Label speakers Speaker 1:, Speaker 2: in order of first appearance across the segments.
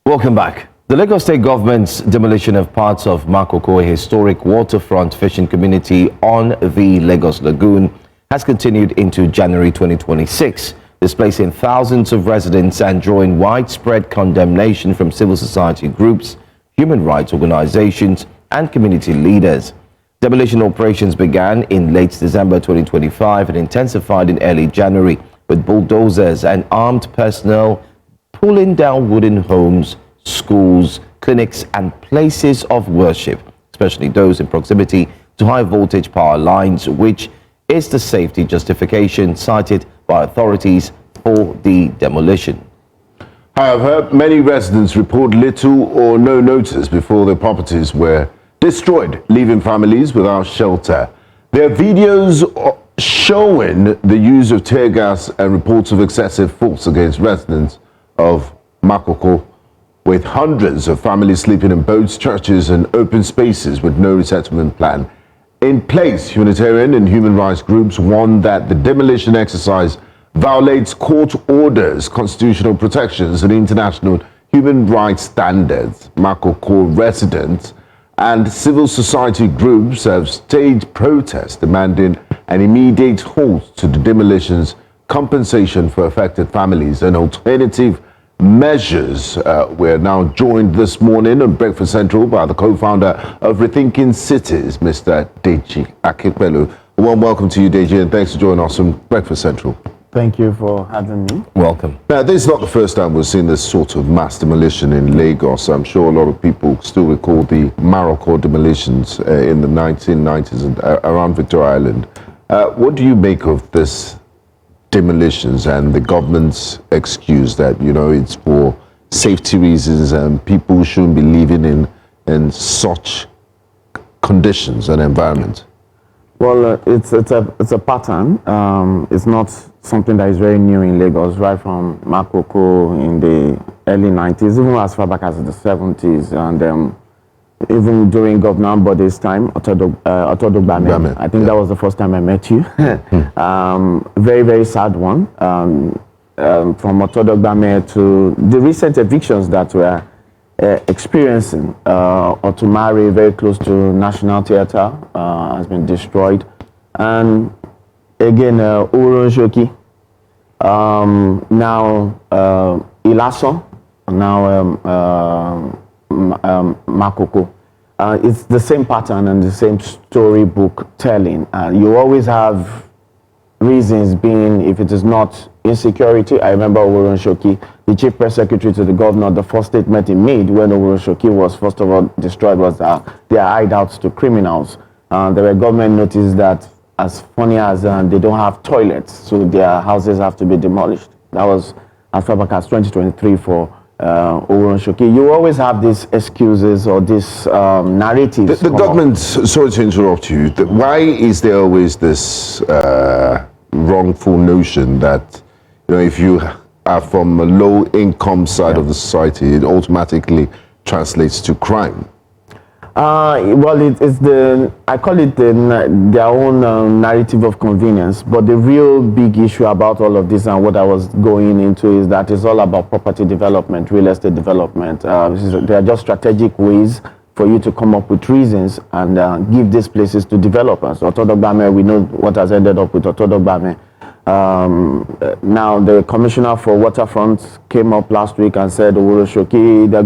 Speaker 1: Welcome back. The Lagos State government's demolition of parts of Makoko, a historic waterfront fishing community on the Lagos Lagoon, has continued into January 2026, displacing thousands of residents and drawing widespread condemnation from civil society groups, human rights organizations, and community leaders. Demolition operations began in late December 2025 and intensified in early January, with bulldozers and armed personnel pulling down wooden homes, schools, clinics, and places of worship, especially those in proximity to high voltage power lines, which is the safety justification cited by authorities for the demolition.
Speaker 2: However, many residents report little or no notice before their properties were destroyed, leaving families without shelter. There are videos showing the use of tear gas and reports of excessive force against residents of Makoko, with hundreds of families sleeping in boats, churches, and open spaces with no resettlement plan in place. Humanitarian and human rights groups warn that the demolition exercise violates court orders, constitutional protections, and international human rights standards. Makoko residents and civil society groups have staged protests demanding an immediate halt to the demolitions, compensation for affected families, and alternative measures. We're now joined this morning on Breakfast Central by the co-founder of Rethinking Cities, Mr. Deji Akinpelu. A warm welcome to you, Deji, and thanks for joining us on Breakfast Central.
Speaker 3: Thank you for having me.
Speaker 1: Welcome.
Speaker 2: Now, this is not the first time we've seen this sort of mass demolition in Lagos. I'm sure a lot of people still recall the Makoko Demolitions in the 1990s and around Victoria Island. What do you make of this demolitions and the government's excuse that, you know, it's for safety reasons and people shouldn't be living in such conditions and environment?
Speaker 3: Well, it's a pattern. It's not something that is very new in Lagos, right from Makoko in the early 90s, even as far back as the 70s, and even during Governor Bode's time, Otodogbame. I think that was the first time I met you. Very, very sad one. From Otodogbame to the recent evictions that we're experiencing. Otumari, very close to National Theatre, has been destroyed. And again, Uronshoki, now Ilaso, now Makoko. It's the same pattern and the same storybook telling. You always have reasons being, if it is not insecurity. I remember Uronshoki, the chief press secretary to the governor, the first statement he made when Uronshoki was first of all destroyed was their hideouts to criminals. There were government notices that, as funny as they don't have toilets, so their houses have to be demolished. That was as far back as 2023 for Uronshoki. You always have these excuses or these narratives.
Speaker 2: The government, sorry to interrupt you, why is there always this wrongful notion that, you know, if you are from a low income side of the society, it automatically translates to crime?
Speaker 3: Well, it's I call it their own narrative of convenience, but the real big issue about all of this and what I was going into is that it's all about property development, real estate development. There are just strategic ways for you to come up with reasons and give these places to developers. Otodogbame, we know what has ended up with Otodogbame. Now the commissioner for waterfront came up last week and said, Uronshoki, there's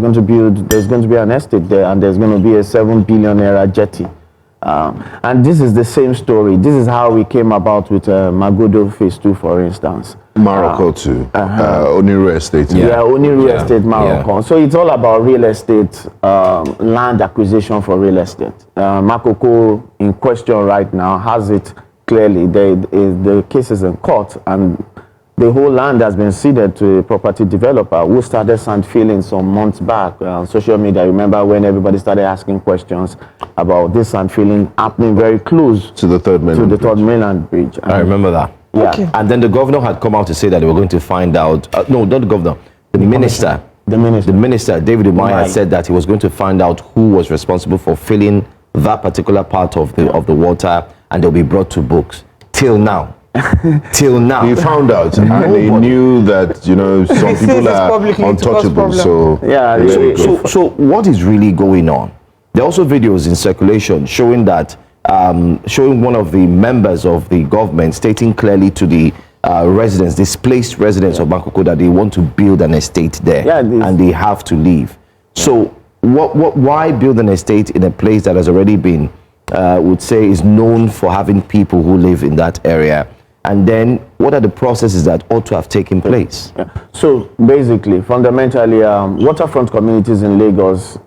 Speaker 3: going to be an estate there, and there's going to be a 7 billion naira jetty. And this is the same story. This is how we came about with Magodo Phase 2, for instance.
Speaker 2: Morocco too. Oniru Estate.
Speaker 3: Yeah, Oniru Estate, Morocco. Yeah. So it's all about real estate, land acquisition for real estate. Makoko in question right now has it clearly. The case is in court, and the whole land has been ceded to a property developer who started sand filling some months back on social media. Remember when everybody started asking questions about this sand filling happening very close
Speaker 2: to the third mainland
Speaker 3: bridge.
Speaker 1: I remember that.
Speaker 3: Yeah.
Speaker 1: Okay. And then the governor had come out to say that they were going to find out. No, not the governor. The minister. The minister, David Umahi, said that he was going to find out who was responsible for filling that particular part of the water, and they'll be brought to books. Till now, till now.
Speaker 2: He found out and he knew that, you know, some people are untouchable. So,
Speaker 3: Yeah,
Speaker 1: so what is really going on? There are also videos in circulation showing that, showing one of the members of the government stating clearly to the residents, displaced residents of Makoko, that they want to build an estate there, and they have to leave. So why build an estate in a place that has already been, would say, is known for having people who live in that area? And then what are the processes that ought to have taken place?
Speaker 3: So basically, fundamentally, waterfront communities in Lagos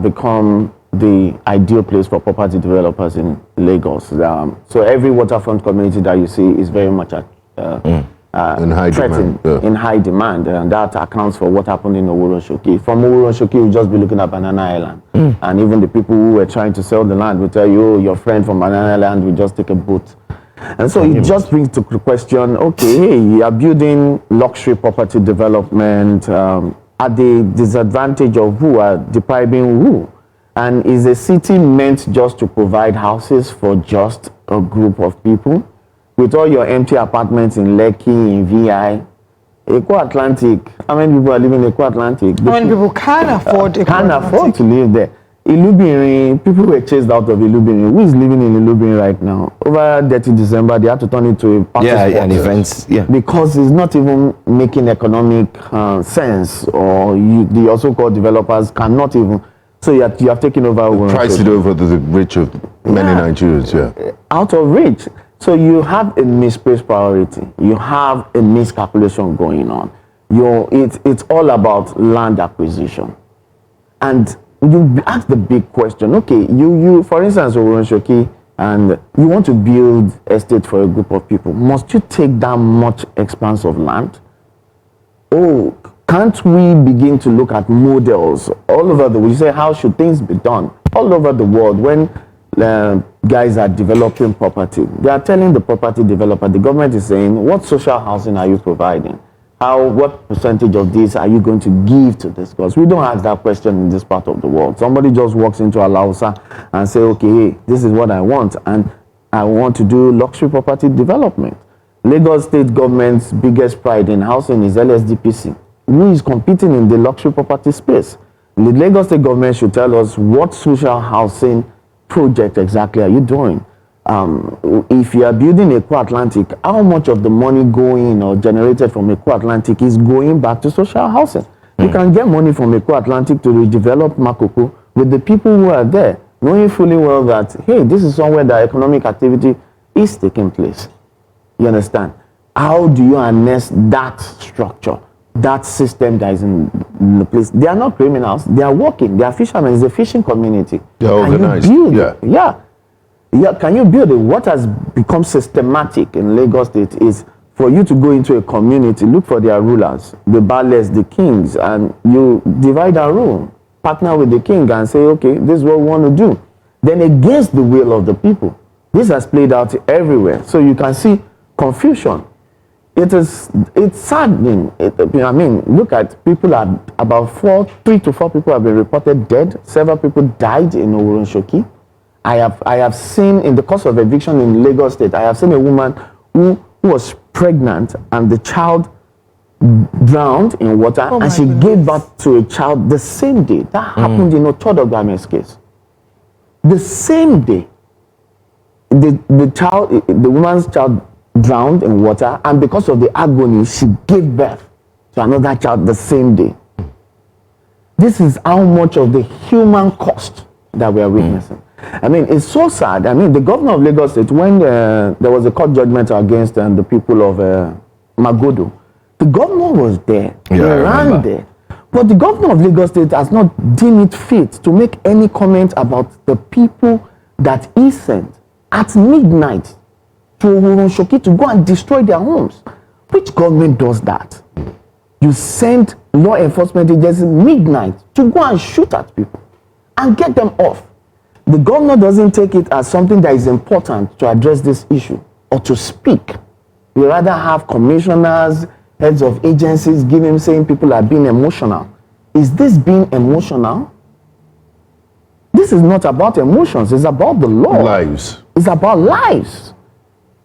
Speaker 3: become the ideal place for property developers in Lagos. So every waterfront community that you see is very much
Speaker 2: in high
Speaker 3: demand, and that accounts for what happened in Owuroshoki. From Owuroshoki, you'll just be looking at Banana Island, and even the people who were trying to sell the land will tell you, oh, your friend from Banana Island will just take a boat. And so it just brings to the question, okay, hey, you are building luxury property development at the disadvantage of who, are depriving who? And is a city meant just to provide houses for just a group of people? With all your empty apartments in Lekki, in VI, Eco Atlantic, how many people are living in Eco Atlantic?
Speaker 4: How many people can afford
Speaker 3: to live there? Ilubirin, people were chased out of Ilubirin. Who is living in Ilubirin right now? Over 30 December, they had to turn it to a party spot.
Speaker 1: And events,
Speaker 3: because it's not even making economic sense, or the also called developers cannot even. So you have taken over.
Speaker 2: Priced it over to the rich of many Nigerians,
Speaker 3: out of reach. So you have a misplaced priority. You have a miscalculation going on. It's all about land acquisition. And you ask the big question, okay, you for instance, Owuroshoki, and you want to build estate for a group of people. Must you take that much expanse of land? Oh, can't we begin to look at models all over the world? You say, how should things be done? All over the world, when guys are developing property, they are telling the property developer, the government is saying, what social housing are you providing? What percentage of this are you going to give to this? Because we don't ask that question in this part of the world. Somebody just walks into a Lausa and say, okay, hey, this is what I want, and I want to do luxury property development. Lagos state government's biggest pride in housing is LSDPC, who is competing in the luxury property space. The Lagos state government should tell us, what social housing project exactly are you doing? If you are building Eco Atlantic, how much of the money going or generated from Eco Atlantic is going back to social housing? You can get money from Eco Atlantic to redevelop Makoko with the people who are there, knowing fully well that, hey, this is somewhere that economic activity is taking place. You understand? How do you harness that structure, that system that is in the place? They are not criminals. They are working. They are fishermen. It's a fishing community.
Speaker 2: They are organized.
Speaker 3: Can you build it? What has become systematic in Lagos State is for you to go into a community, look for their rulers, the baales, the kings, and you divide and rule. Partner with the king and say, okay, this is what we want to do. Then against the will of the people. This has played out everywhere. So you can see confusion. It's saddening. Look at people, about 3 to 4 people have been reported dead. Several people died in Owuroshoki. I have seen, in the course of eviction in Lagos State, I have seen a woman who was pregnant and the child drowned in water, and she gave birth to a child the same day. That happened in Otodogame's case. The same day, the woman's child drowned in water, and because of the agony, she gave birth to another child the same day. This is how much of the human cost that we are witnessing. It's so sad. The governor of Lagos State, when there was a court judgment against the people of Magodo, the governor was there. He ran there. But the governor of Lagos State has not deemed it fit to make any comment about the people that he sent at midnight to Owuroshoki to go and destroy their homes. Which government does that? You send law enforcement agencies midnight to go and shoot at people and get them off. The governor doesn't take it as something that is important to address this issue or to speak. We rather have commissioners, heads of agencies saying people are being emotional. Is this being emotional? This is not about emotions. It's about the law.
Speaker 2: Lives.
Speaker 3: It's about lives.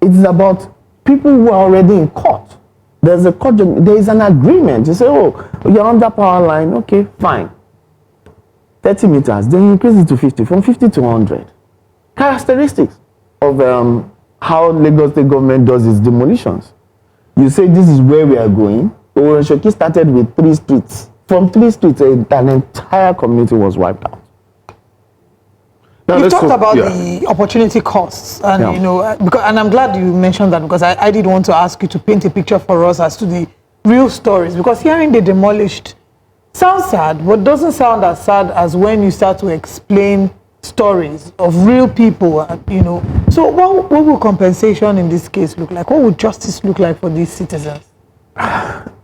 Speaker 3: It's about people who are already in court. There's a court, there is an agreement. You say, oh, you're on that power line, okay, fine. 30 meters, then you increase it to 50, from 50 to 100. Characteristics of how Lagos State government does its demolitions. You say this is where we are going. Shoki started with 3 streets. From 3 streets, an entire community was wiped out.
Speaker 4: Now, you talked about the opportunity costs, and you know, and I'm glad you mentioned that, because I did want to ask you to paint a picture for us as to the real stories, because hearing the demolished sounds sad, but doesn't sound as sad as when you start to explain stories of real people, you know. So what will compensation in this case look like? What would justice look like for these citizens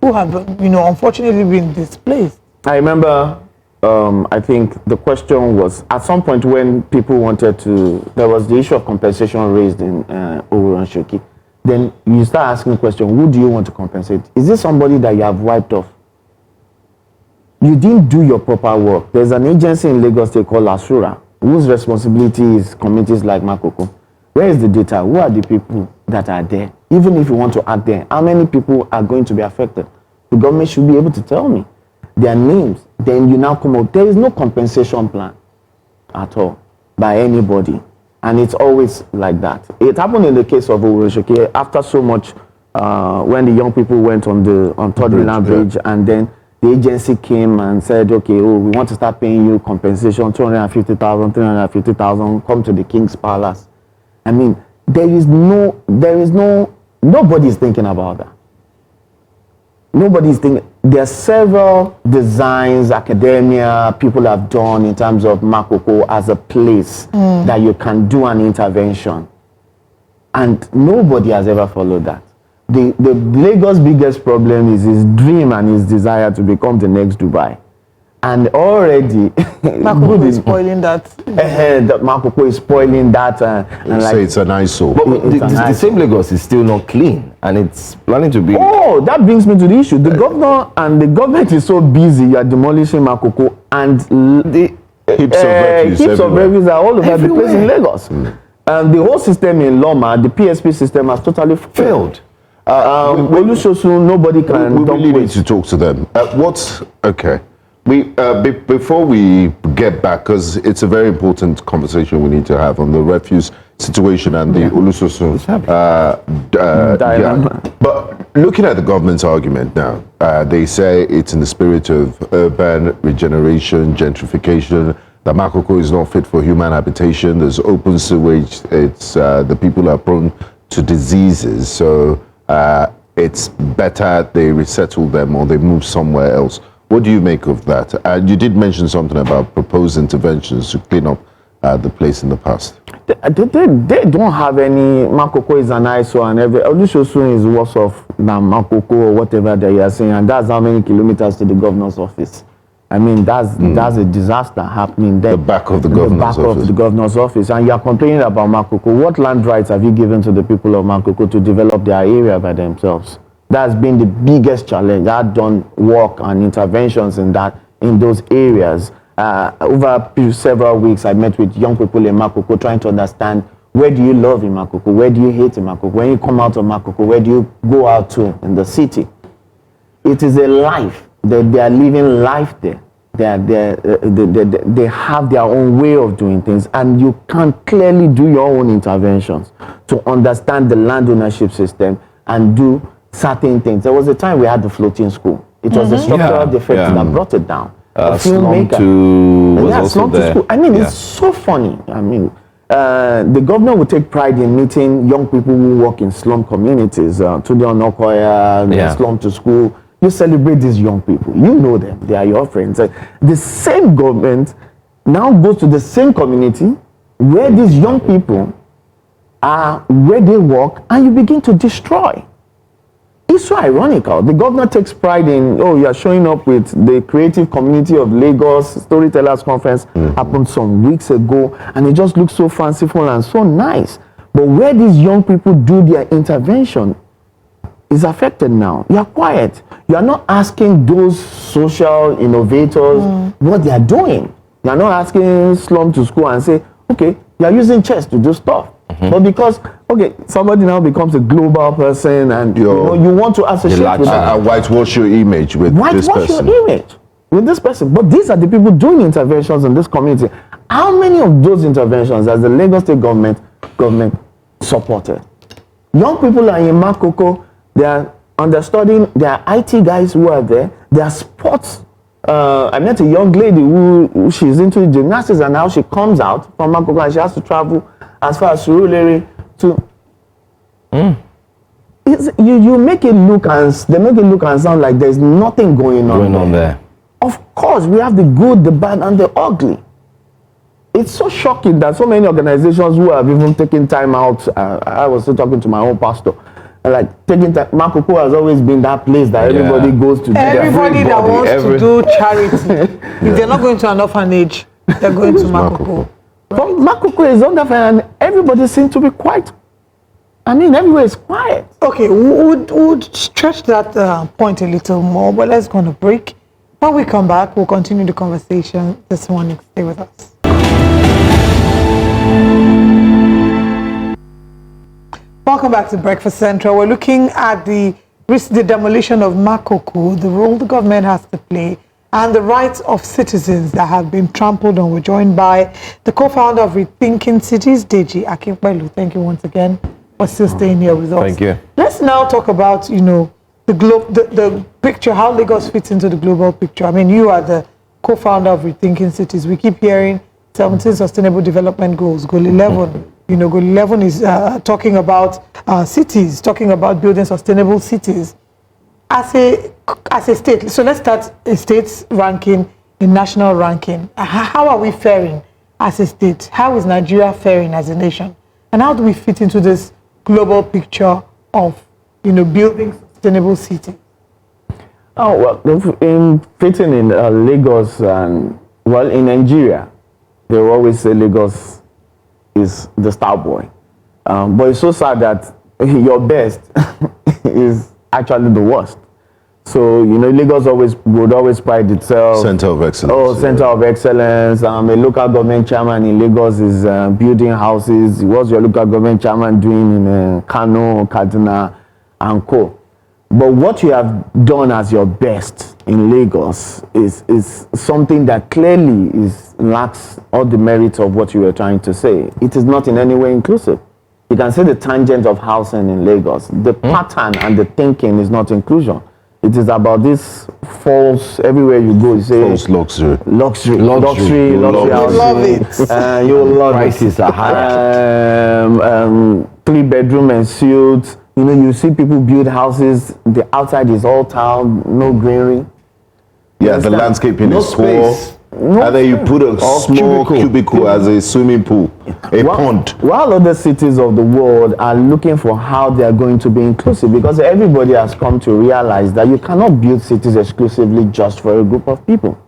Speaker 4: who have, you know, unfortunately been displaced? I
Speaker 3: remember, I think the question was, at some point when people wanted to, there was the issue of compensation raised in Shoki. Then you start asking the question, who do you want to compensate? Is this somebody that you have wiped off? You didn't do your proper work. There's an agency in Lagos State called Asura, whose responsibility is communities like Makoko. Where is the data? Who are the people that are there? Even if you want to act there, how many people are going to be affected? The government should be able to tell me their names. Then you now come up. There is no compensation plan at all by anybody. And it's always like that. It happened in the case of Owoshoke after so much, when the young people went on Third Mainland Bridge, and then the agency came and said, okay, oh, we want to start paying you compensation, 250,000, 350,000, come to the King's Palace. I mean, nobody's thinking about that. Nobody's thinking. There are several designs, academia, people have done in terms of Makoko as a place that you can do an intervention. And nobody has ever followed that. The Lagos' biggest problem is his dream and his desire to become the next Dubai. And already
Speaker 4: Makoko is spoiling that.
Speaker 3: Makoko is spoiling that. And
Speaker 2: say it's an eyesore.
Speaker 1: But the same Lagos is still not clean, and it's planning to be.
Speaker 3: Oh, that brings me to the issue. The governor and the government is so busy. You are demolishing Makoko, and the heaps of refuse are all over the place in Lagos. And the whole system in Loma, the PSP system, has totally failed. Nobody can.
Speaker 2: We really need to talk to them. Okay? Before we get back, because it's a very important conversation we need to have on the refuse situation and the Olusosun dilemma. But looking at the government's argument now, they say it's in the spirit of urban regeneration, gentrification, that Makoko is not fit for human habitation. There's open sewage. It's the people are prone to diseases, so it's better they resettle them or they move somewhere else. What do you make of that? You did mention something about proposed interventions to clean up the place in the past.
Speaker 3: They don't have any. Makoko is an eyesore, and Olusosun is worse off than Makoko or whatever they are saying, and that's how many kilometers to the governor's office. I mean, that's a disaster happening there.
Speaker 2: The back of the governor's office.
Speaker 3: Of the governor's office, and you are complaining about Makoko. What land rights have you given to the people of Makoko to develop their area by themselves? That's been the biggest challenge. I've done work and interventions in those areas. Over several weeks, I met with young people in Makoko trying to understand, where do you love in Makoko? Where do you hate in Makoko? When you come out of Makoko, where do you go out to in the city? It is a life. They are living life there. They have their own way of doing things, and you can clearly do your own interventions to understand the land ownership system and do certain things. There was a time we had the floating school. It was the structural defect that brought it down.
Speaker 1: Slum 2 was also there.
Speaker 3: School. I mean, it's so funny. I mean, the governor would take pride in meeting young people who work in slum communities. Tunde Onokoya, slum to school. You celebrate these young people. You know them. They are your friends. The same government now goes to the same community where these young people are, where they work, and you begin to destroy. It's so ironical. The governor takes pride in, you are showing up with the creative community of Lagos. Storytellers Conference happened some weeks ago, and it just looks so fanciful and so nice. But where these young people do their intervention is affected now. You are quiet. You are not asking those social innovators what they are doing. You are not asking slum to school and say, okay, you are using chess to do stuff. But because, okay, somebody now becomes a global person and you want to associate with them.
Speaker 2: Whitewash your image with this person.
Speaker 3: Whitewash your image with this person. But these are the people doing interventions in this community. How many of those interventions has the Lagos State government supported? Young people are in Makoko, they are understudying, they are IT guys who are there, they are sports. I met a young lady who she's into gymnastics, and now she comes out from Makoko and she has to travel as far as Surulere to. You make it look and they make it look and sound like there's nothing going on there. Of course, we have the good, the bad, and the ugly. It's so shocking that so many organizations who have even taken time out. I was still talking to my own pastor. Like taking time, Makoko has always been that place that everybody goes to.
Speaker 4: Everybody that wants to do charity, if they're not going to an orphanage, they're going to Makoko.
Speaker 3: But Makoko is under fire, and everybody seems to be quiet. I mean, everywhere is quiet.
Speaker 4: Okay, we'll stretch that point a little more, but let's go on a break. When we come back, we'll continue the conversation. This morning, stay with us. Welcome back to Breakfast Central. We're looking at the demolition of Makoko, the role the government has to play, and the rights of citizens that have been trampled on. We're joined by the co-founder of Rethinking Cities, Deji Akinpelu. Thank you once again for still staying here with us.
Speaker 1: Thank you.
Speaker 4: Let's now talk about, the picture, how Lagos fits into the global picture. I mean, you are the co-founder of Rethinking Cities. We keep hearing 17 Sustainable Development Goals, Goal 11. Goal 11 is talking about cities, talking about building sustainable cities as a state. So let's start a state's ranking, a national ranking. How are we faring as a state? How is Nigeria faring as a nation? And how do we fit into this global picture of, building sustainable cities?
Speaker 3: Oh, well, in fitting in Lagos and, in Nigeria, they will always say Lagos is the star boy. But it's so sad that your best is actually the worst. So, Lagos would always pride itself.
Speaker 2: Center of excellence.
Speaker 3: Oh, center of excellence. A local government chairman in Lagos is building houses. What's your local government chairman doing in Kano, Kaduna, and co? But what you have done as your best in Lagos is something that clearly lacks all the merits of what you were trying to say. It is not in any way inclusive. You can say the tangent of housing in Lagos. The pattern and the thinking is not inclusion. It is about this false, everywhere you go, you say
Speaker 2: false luxury.
Speaker 3: Luxury housing.
Speaker 4: You love it.
Speaker 3: You love
Speaker 1: Prices are high.
Speaker 3: 3-bedroom and suites. You see people build houses, the outside is all tile, no greenery.
Speaker 2: Yeah, the landscaping is poor. And then you put a small cubicle as a swimming pool, pond.
Speaker 3: While other cities of the world are looking for how they are going to be inclusive, because everybody has come to realize that you cannot build cities exclusively just for a group of people.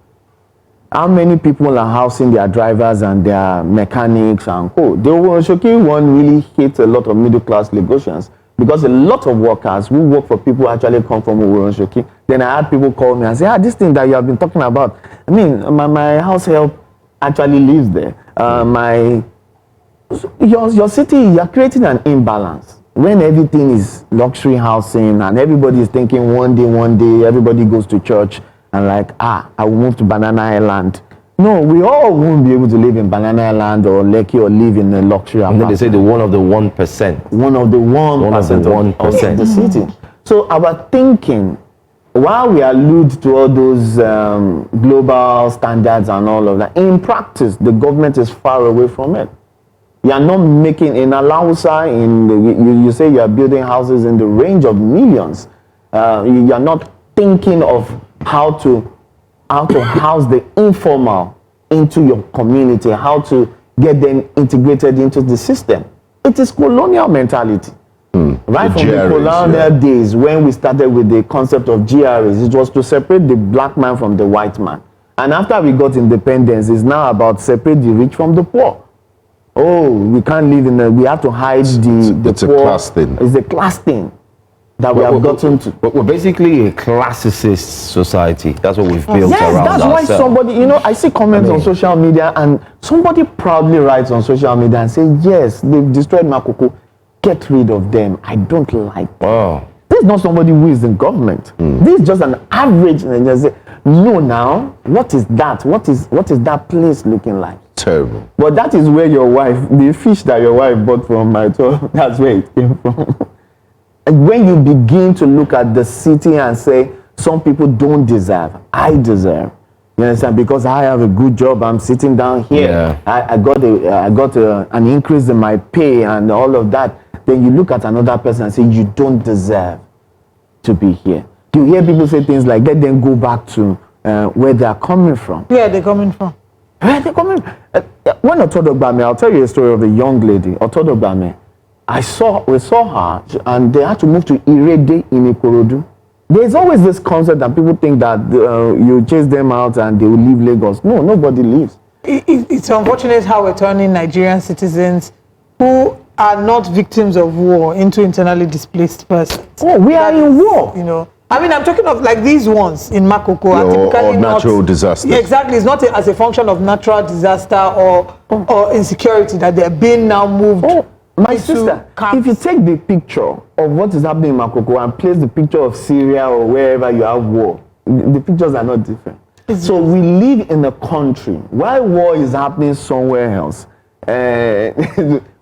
Speaker 3: How many people are housing their drivers and their mechanics and co? The Shoki one really hit a lot of middle-class Lagosians, because a lot of workers who work for people actually come from Shoki. Then I had people call me and say, this thing that you have been talking about, I mean, my house help actually lives there. Your city, you're creating an imbalance. When everything is luxury housing and everybody is thinking one day, everybody goes to church and I will move to Banana Island. No, we all won't be able to live in Banana Island or Lekki or live in a luxury apartment.
Speaker 1: And then they say the one of the 1%.
Speaker 3: One of the 1% of the city. So our thinking, while we allude to all those global standards and all of that, in practice, the government is far away from it. You are not making in Alausa, you say you are building houses in the range of millions. You are not thinking of how to house the informal into your community, how to get them integrated into the system. It is colonial mentality. Right from the colonial days, when we started with the concept of GRAs, it was to separate the black man from the white man. And after we got independence, it's now about separate the rich from the poor. Oh, we can't live we have to hide the
Speaker 2: it's
Speaker 3: poor.
Speaker 2: A class thing.
Speaker 3: It's a class thing. that we have gotten to.
Speaker 1: We're basically a classicist society. That's what we've built
Speaker 3: Yes,
Speaker 1: around
Speaker 3: that's why
Speaker 1: ourselves.
Speaker 3: somebody, I see comments on social media, and somebody proudly writes on social media and say, yes, they've destroyed Makoko. Get rid of them. I don't like them.
Speaker 1: Wow.
Speaker 3: This is not somebody who is in government. This is just an average. And just say, no, now, what is that? What is that place looking like?
Speaker 2: Terrible.
Speaker 3: But that is where your wife, the fish that your wife bought from my tour, that's where it came from. And when you begin to look at the city and say, some people don't deserve, I deserve. You understand? Because I have a good job, I'm sitting down here.
Speaker 1: Yeah.
Speaker 3: I got an increase in my pay and all of that. Then you look at another person and say, you don't deserve to be here. You hear people say things like, let them go back to where they are coming from.
Speaker 4: Where they're coming from?
Speaker 3: Where they coming? When Otodogbame, I'll tell you a story of a young lady, Otodogbame. We saw her, and they had to move to Irede in Ikorodu. There's always this concept that people think that you chase them out and they will leave Lagos. No, nobody leaves.
Speaker 4: It's unfortunate how we're turning Nigerian citizens who are not victims of war into internally displaced persons.
Speaker 3: Oh, we are in war.
Speaker 4: I mean, I'm talking of like these ones in Makoko are typically
Speaker 2: or natural disasters.
Speaker 4: Exactly, it's not as a function of natural disaster or insecurity that they're being now moved.
Speaker 3: Oh, my sister, if you take the picture of what is happening in Makoko and place the picture of Syria or wherever you have war, the pictures are not different. So we live in a country while war is happening somewhere else.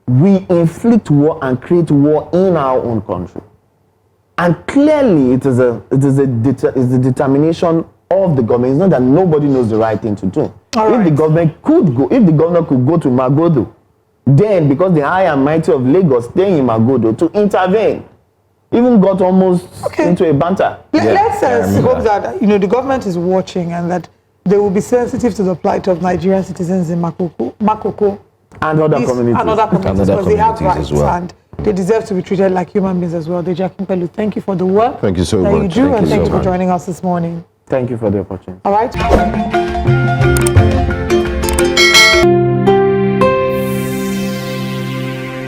Speaker 3: We inflict war and create war in our own country. And clearly it is the determination of the government. It's not that nobody knows the right thing to do. If the governor could go to Magodo, then because the high and mighty of Lagos stay in Magodo to intervene, even got almost into a banter.
Speaker 4: Let's hope that the government is watching and that they will be sensitive to the plight of Nigerian citizens in Makoko
Speaker 3: and other communities.
Speaker 4: Because they have rights
Speaker 1: as well.
Speaker 4: and they deserve to be treated like human beings as well. Deji Akinpelu, thank you for the work.
Speaker 2: Thank you so
Speaker 4: that
Speaker 2: much.
Speaker 4: you do, and thank you
Speaker 2: so
Speaker 4: for joining us this morning.
Speaker 3: Thank you for the opportunity.
Speaker 4: All right.